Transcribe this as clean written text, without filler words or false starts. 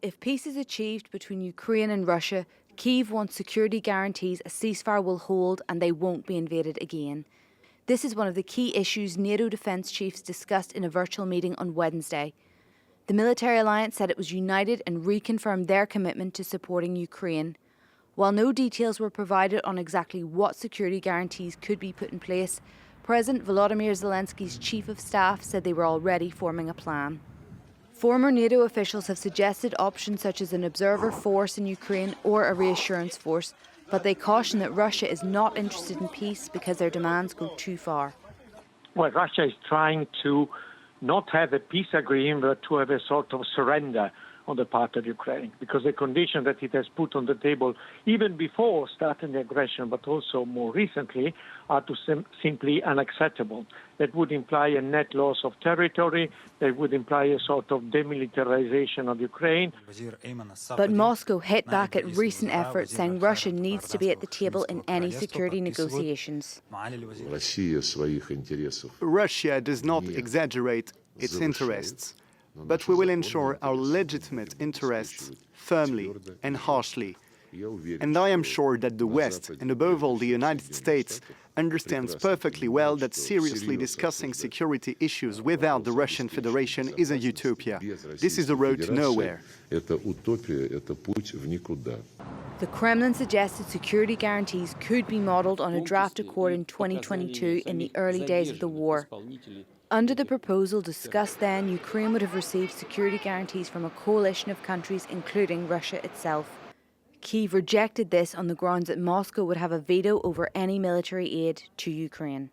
If peace is achieved between Ukraine and Russia, Kyiv wants security guarantees a ceasefire will hold and they won't be invaded again. This is one of the key issues NATO defence chiefs discussed in a virtual meeting on Wednesday. The military alliance said it was united and reconfirmed their commitment to supporting Ukraine. While no details were provided on exactly what security guarantees could be put in place, President Volodymyr Zelensky's chief of staff said they were already forming a plan. Former NATO officials have suggested options such as an observer force in Ukraine or a reassurance force, but they caution that Russia is not interested in peace because their demands go too far. Well, Russia is trying to not have a peace agreement, but to have a sort of surrender on the part of Ukraine, because the conditions that it has put on the table, even before starting the aggression, but also more recently, are simply unacceptable. That would imply a net loss of territory. That would imply a sort of demilitarization of Ukraine. But Moscow hit back at recent efforts, saying Russia needs to be at the table in any security negotiations. Russia does not exaggerate its interests, but we will ensure our legitimate interests firmly and harshly. And I am sure that the West, and above all the United States, understands perfectly well that seriously discussing security issues without the Russian Federation is a utopia. This is a road to nowhere. The Kremlin suggested security guarantees could be modelled on a draft accord in 2022 in the early days of the war. Under the proposal discussed then, Ukraine would have received security guarantees from a coalition of countries, including Russia itself. Kyiv rejected this on the grounds that Moscow would have a veto over any military aid to Ukraine.